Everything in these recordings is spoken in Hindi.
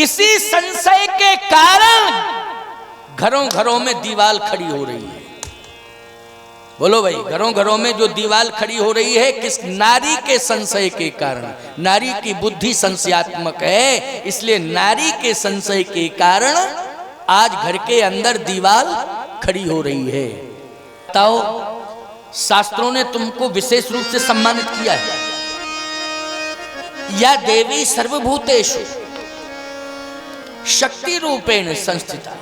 इसी संशय के कारण घरों घरों में दीवार खड़ी हो रही है। बोलो भाई, घरों घरों में जो दीवार खड़ी हो रही है किस? नारी के संशय के कारण। नारी की बुद्धि संशयात्मक है, इसलिए नारी के संशय के कारण आज घर के अंदर दीवार खड़ी हो रही है। बताओ, शास्त्रों ने तुमको विशेष रूप से सम्मानित किया है। या देवी सर्वभूतेषु शक्ति रूपेण संस्थिता,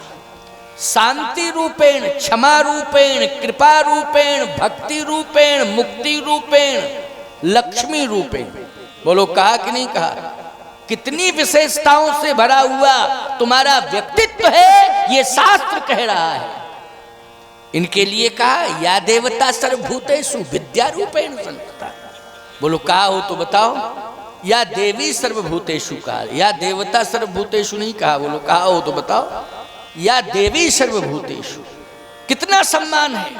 शांति रूपेण, क्षमा रूपेण, कृपा रूपेण, भक्ति रूपेण, मुक्ति रूपेण, लक्ष्मी रूपेण। बोलो, कहा कि नहीं कहा? कितनी विशेषताओं से भरा हुआ तुम्हारा व्यक्तित्व है, ये शास्त्र कह रहा है। इनके लिए कहा या देवता सर्वभूतेषु विद्या रूपेण संस्थिता। बोलो, कहा हो तो बताओ। या देवी सर्वभूतेषु कहा, या देवता सर्वभूतेषु नहीं कहा। बोलो, कहा हो तो बताओ। या देवी सर्वभूतेषु, कितना सम्मान है।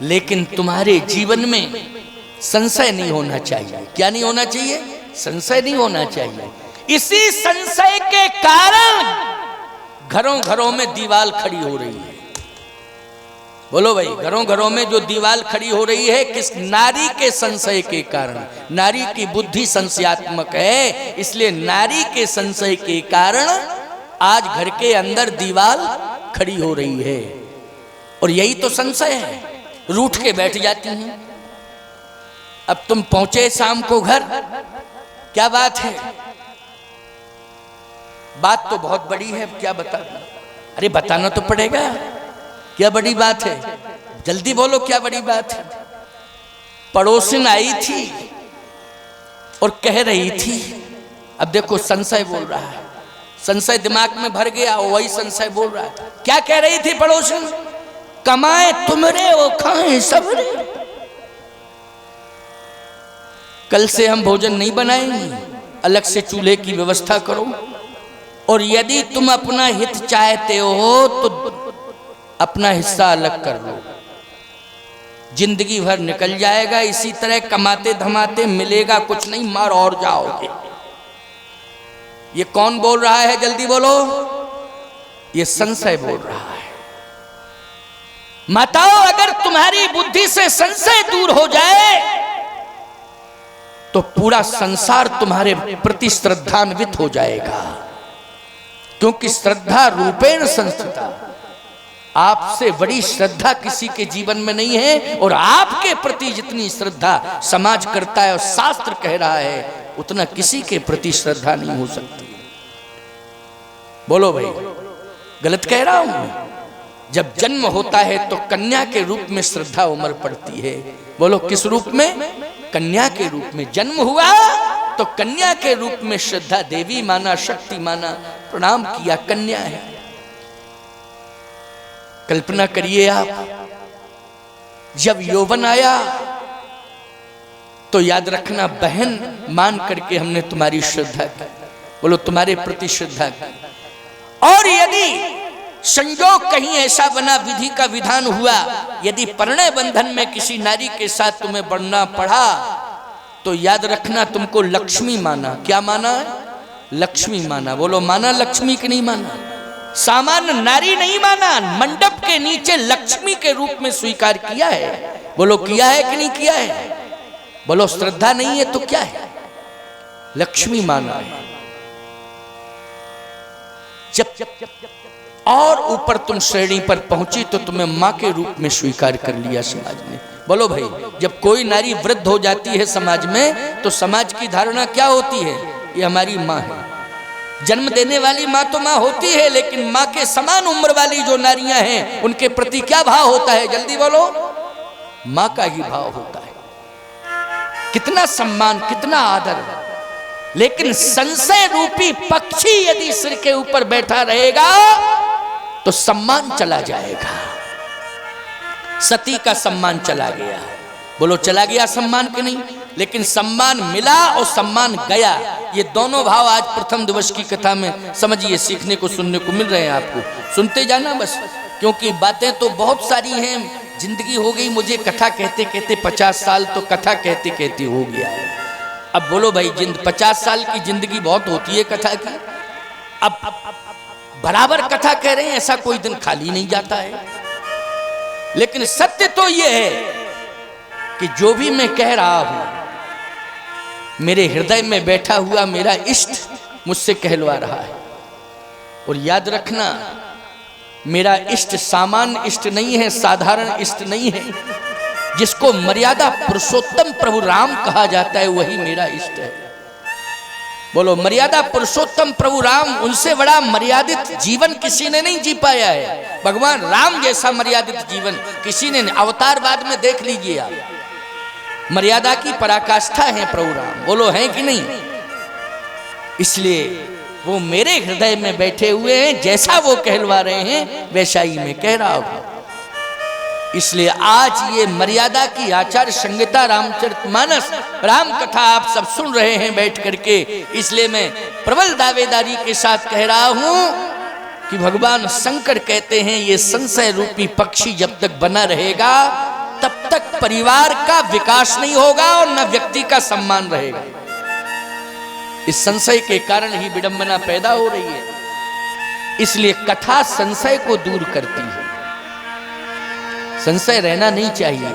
लेकिन तुम्हारे जीवन में संशय नहीं होना चाहिए। क्या नहीं होना चाहिए? संशय नहीं होना चाहिए। इसी संशय के कारण घरों घरों में दीवार खड़ी हो रही है। बोलो भाई, घरों घरों में जो दीवार खड़ी हो रही है किस? नारी के संशय के कारण। नारी की बुद्धि संशयात्मक है, इसलिए नारी के संशय के कारण आज घर के अंदर दीवार खड़ी हो रही है। और यही तो संशय है, रूठ के बैठ जाती हैं। अब तुम पहुंचे शाम को घर, क्या बात है? बात तो बहुत बड़ी है, क्या बता? अरे बताना तो पड़ेगा, क्या बड़ी बात है? जल्दी बोलो, क्या बड़ी बात है? पड़ोसिन आई थी और कह रही थी, अब देखो संशय बोल रहा है, संशय दिमाग में भर गया, वही संशय बोल रहा है। क्या कह रही थी पड़ोसिन? कमाए तुमरे वो खाए सबरे, कल से हम भोजन नहीं बनाएंगे, अलग से चूल्हे की व्यवस्था करो। और यदि तुम अपना हित चाहते हो तो अपना हिस्सा अलग कर लो। जिंदगी भर निकल जाएगा इसी तरह कमाते धमाते, मिलेगा कुछ नहीं, मार और जाओगे। ये कौन बोल रहा है? जल्दी बोलो। ये संशय बोल रहा है। माताओं, अगर तुम्हारी बुद्धि से संशय दूर हो जाए तो पूरा संसार तुम्हारे प्रति श्रद्धान्वित हो जाएगा, क्योंकि श्रद्धा रूपेण संस्थिता। आपसे बड़ी श्रद्धा किसी के जीवन में नहीं है, और आपके प्रति जितनी श्रद्धा समाज करता है और शास्त्र कह रहा है उतना किसी के प्रति श्रद्धा नहीं हो सकती। बोलो भाई, गलत कह रहा हूं? जब जन्म होता है तो कन्या के रूप में श्रद्धा उमड़ पड़ती है। बोलो, किस रूप में? कन्या के रूप में जन्म हुआ तो कन्या के रूप में श्रद्धा, देवी माना, शक्ति माना, प्रणाम किया, कन्या है। कल्पना करिए आप, जब यौवन आया तो याद रखना, बहन मान करके हमने तुम्हारी श्रद्धा की। बोलो, तुम्हारे प्रति श्रद्धा की। और यदि संयोग कहीं ऐसा बना, विधि का विधान हुआ, यदि परिणय बंधन में किसी नारी के साथ तुम्हें बढ़ना पड़ा तो याद रखना, तुमको लक्ष्मी माना। क्या माना? लक्ष्मी माना। बोलो, माना लक्ष्मी कि नहीं माना? सामान्य नारी नहीं माना, मंडप के नीचे लक्ष्मी के रूप में स्वीकार किया है। बोलो, किया है कि नहीं किया है? बोलो, श्रद्धा नहीं है तो क्या है? लक्ष्मी माना है। जब और ऊपर तुम श्रेणी पर पहुंची तो तुम्हें मां के रूप में स्वीकार कर लिया समाज ने। बोलो भाई, जब कोई नारी वृद्ध हो जाती है समाज में तो समाज की धारणा क्या होती है? ये हमारी मां है। जन्म देने वाली मां तो मां होती है, लेकिन मां के समान उम्र वाली जो नारियां हैं उनके प्रति क्या भाव होता है? जल्दी बोलो। मां का ही भाव होता है। कितना सम्मान, कितना आदर। लेकिन संशय रूपी पक्षी यदि सिर के ऊपर बैठा रहेगा तो सम्मान चला जाएगा। सती का सम्मान चला गया। बोलो, चला गया सम्मान कि नहीं? लेकिन सम्मान मिला और सम्मान गया, ये दोनों भाव आज प्रथम दिवस की कथा में समझिए, सीखने को, सुनने को मिल रहे हैं आपको। सुनते जाना बस, क्योंकि बातें तो बहुत सारी हैं। जिंदगी हो गई मुझे कथा कहते कहते 50 साल, तो कथा कहते कहते हो गया है। अब बोलो भाई, 50 साल की जिंदगी बहुत होती है कथा की। अब बराबर कथा कह रहे हैं, ऐसा कोई दिन खाली नहीं जाता है। लेकिन सत्य तो यह है कि जो भी मैं कह रहा हूं, मेरे हृदय में बैठा हुआ मेरा इष्ट मुझसे कहलवा रहा है। और याद रखना, मेरा इष्ट सामान्य इष्ट नहीं है, साधारण इष्ट नहीं है। जिसको मर्यादा पुरुषोत्तम प्रभु राम कहा जाता है, वही मेरा इष्ट है। बोलो, मर्यादा पुरुषोत्तम प्रभु राम, उनसे बड़ा मर्यादित जीवन किसी ने नहीं जी पाया है। भगवान राम जैसा मर्यादित जीवन किसी ने नहीं। अवतारवाद में देख लीजिए आप, मर्यादा की पराकाष्ठा है प्रभु राम। बोलो, है कि नहीं? इसलिए वो मेरे हृदय में बैठे हुए हैं, जैसा वो कहलवा रहे हैं वैसा ही मैं कह रहा हूं। इसलिए आज ये मर्यादा की आचार संहिता रामचरितमानस राम कथा आप सब सुन रहे हैं बैठ करके। इसलिए मैं प्रबल दावेदारी के साथ कह रहा हूं कि भगवान शंकर कहते हैं, ये संशय रूपी पक्षी जब तक बना रहेगा तब तक परिवार का विकास नहीं होगा और न व्यक्ति का सम्मान रहेगा। इस संशय के कारण ही विडंबना पैदा हो रही है। इसलिए कथा संशय को दूर करती है। संशय रहना नहीं चाहिए।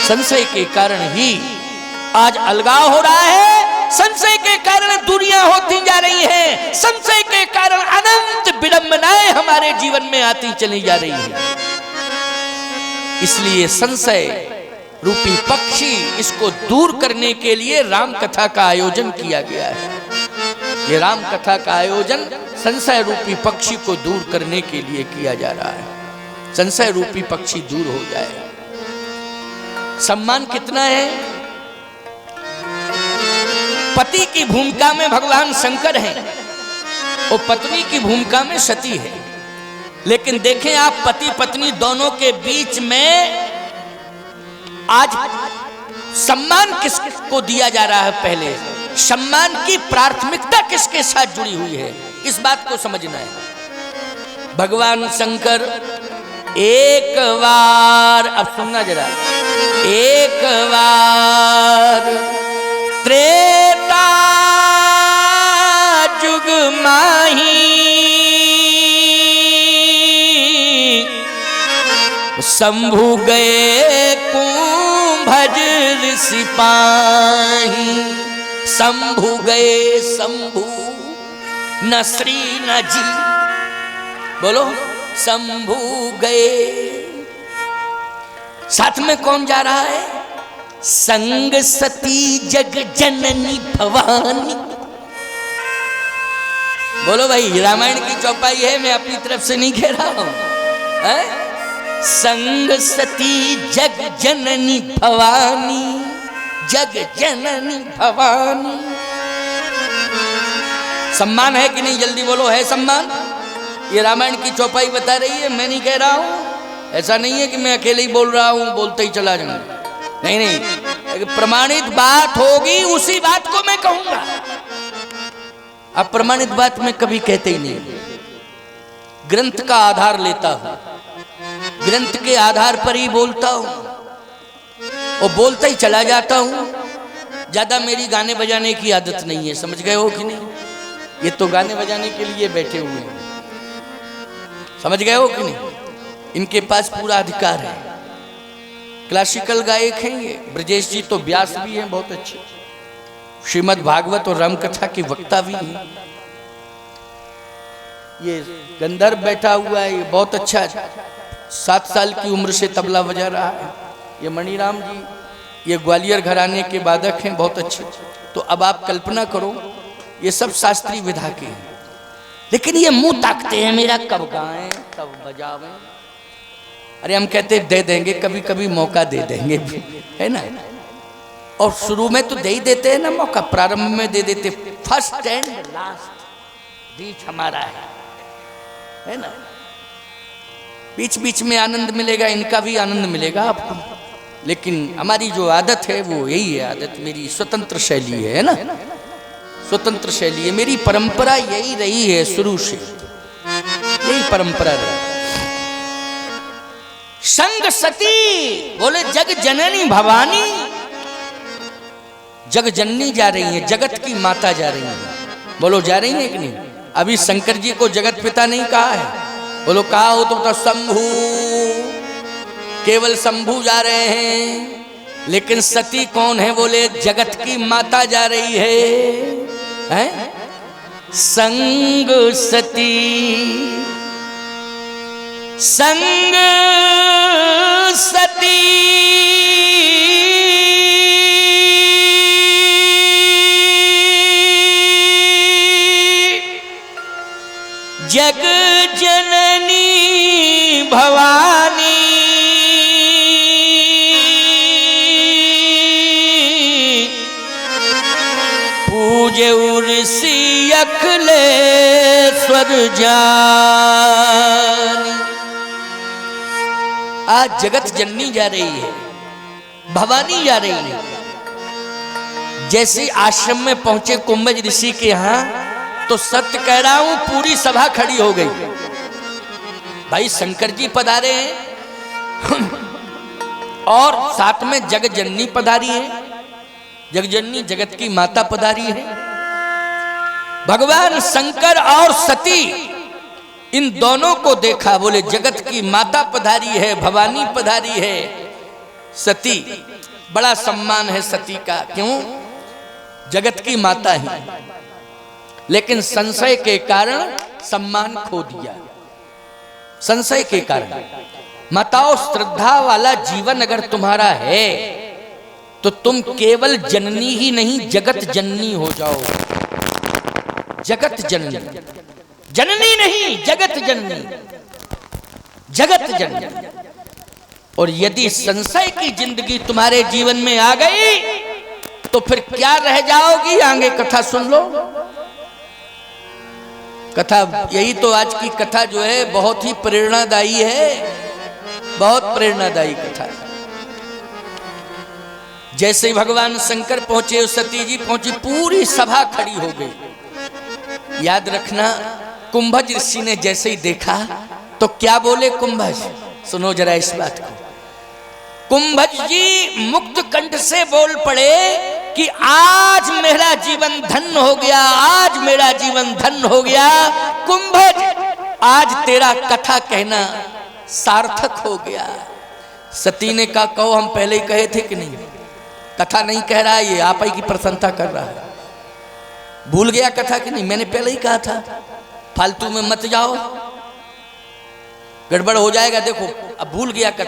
संशय के कारण ही आज अलगाव हो रहा है, संशय के कारण दूरियां होती जा रही हैं, संशय के कारण अनंत विडंबनाएं हमारे जीवन में आती चली जा रही हैं। इसलिए संशय रूपी पक्षी, इसको दूर करने के लिए राम कथा का आयोजन किया गया है। ये राम कथा का आयोजन संशय रूपी पक्षी को दूर करने के लिए किया जा रहा है। संशय रूपी पक्षी दूर हो जाए। सम्मान कितना है? पति की भूमिका में भगवान शंकर हैं और पत्नी की भूमिका में सती है। लेकिन देखें आप, पति पत्नी दोनों के बीच में आज सम्मान किसको दिया जा रहा है? पहले सम्मान की प्राथमिकता किसके साथ जुड़ी हुई है, इस बात को समझना है। भगवान शंकर एक बार, अब सुनना जरा, एक बार त्रेता जुग माही शंभु गए कुंभज सिपाही। शंभु गए, शंभु न श्री न जी, बोलो शंभु गए। साथ में कौन जा रहा है? संग सती जग जननी भवानी। बोलो भाई, रामायण की चौपाई है, मैं अपनी तरफ से नहीं कह रहा हूं। संग सती जग जननी भवानी, जग जननी भवानी। सम्मान है कि नहीं? जल्दी बोलो, है सम्मान? ये रामायण की चौपाई बता रही है, मैं नहीं कह रहा हूं। ऐसा नहीं है कि मैं अकेले ही बोल रहा हूं, बोलते ही चला जाऊंगा। नहीं नहीं, प्रमाणित बात होगी उसी बात को मैं कहूंगा। अब प्रमाणित बात मैं कभी कहते ही नहीं। ग्रंथ का आधार लेता हूं, ग्रंथ के आधार पर ही बोलता हूं और बोलता ही चला जाता हूं। ज्यादा मेरी गाने बजाने की आदत नहीं है, समझ गए हो कि नहीं? ये तो गाने बजाने के लिए बैठे हुए हैं, समझ गए हो कि नहीं? इनके पास पूरा अधिकार है। क्लासिकल गायक हैं ये। ब्रजेश जी तो व्यास भी हैं, बहुत अच्छे, श्रीमद् भागवत और रामकथा के वक्ता भी हैं। ये गंधर्व बैठा हुआ है, ये बहुत अच्छा 7 साल की उम्र से तबला बजा रहा है। ये मणिराम जी, ये ग्वालियर घराने के वादक हैं, बहुत अच्छे। तो अब आप कल्पना करो, ये सब शास्त्रीय विधा के हैं, लेकिन ये मुंह ताकते हैं मेरा कब गाएं कब बजावें। अरे हम कहते दे देंगे, कभी कभी मौका दे देंगे, है ना? और शुरू में तो दे ही देते हैं ना मौका, प्रारंभ में दे देते। फर्स्ट एंड लास्ट बीच हमारा है ना? बीच बीच में आनंद मिलेगा, इनका भी आनंद मिलेगा आपको। लेकिन हमारी जो आदत है वो यही है, आदत मेरी स्वतंत्र शैली है ना? स्वतंत्र शैली है, मेरी परंपरा यही रही है, शुरू से यही परंपरा रही। संग सती, बोले जग जननी भवानी, जग जननी जा रही हैं, जगत की माता जा रही हैं। बोलो जा रही हैं कि नहीं? अभी शंकर जी को जगत पिता नहीं कहा है, बोलो कहा हो तो शंभू, केवल शंभू जा रहे हैं। लेकिन सती कौन है? बोले जगत की माता जा रही है? संग सती, संग सती जग जननी भवानी, पूजे उर्सी अखिलेश्वर जानी। आज जगत जननी जा रही है, भवानी जा रही है। जैसे आश्रम में पहुंचे कुंभज ऋषि के यहां, तो सत्य कह रहा हूं पूरी सभा खड़ी हो गई। भाई शंकर जी पधारे हैं और साथ में जग जननी पधारी है, जग जननी जगत की माता पधारी है। भगवान शंकर और सती इन दोनों को देखा, बोले जगत की माता पधारी है, भवानी पधारी है, सती। बड़ा सम्मान है सती का, क्यों? जगत की माता है। लेकिन संशय के कारण सम्मान खो दिया, संशय के कारण। माताओं, श्रद्धा वाला जीवन अगर तुम्हारा है तो तुम केवल जननी ही नहीं, जगत जननी हो जाओ। जगत जननी, जननी नहीं जगत जननी, जगत जननी। और यदि संशय की जिंदगी तुम्हारे जीवन में आ गई तो फिर क्या रह जाओगी? आगे कथा सुन लो। कथा, यही तो आज की कथा जो है बहुत ही प्रेरणादायी है, बहुत प्रेरणादायी कथा है। जैसे ही भगवान शंकर पहुंचे, सती जी पहुंची, पूरी सभा खड़ी हो गई। याद रखना, कुंभज ऋषि ने जैसे ही देखा तो क्या बोले कुंभज? सुनो जरा इस बात को। कुंभज जी मुक्त कंठ से बोल पड़े कि आज मेरा जीवन धन्य हो गया, आज मेरा जीवन धन्य हो गया। कुंभज, आज तेरा कथा कहना सार्थक हो गया। सती ने कहा, कहो हम पहले ही कहे थे कि नहीं? कथा नहीं कह रहा है, ये आप ही की प्रशंसा कर रहा है। भूल गया कथा कि नहीं? मैंने पहले ही कहा था, फालतू में मत जाओ, गड़बड़ हो जाएगा। देखो अब भूल गया कथा।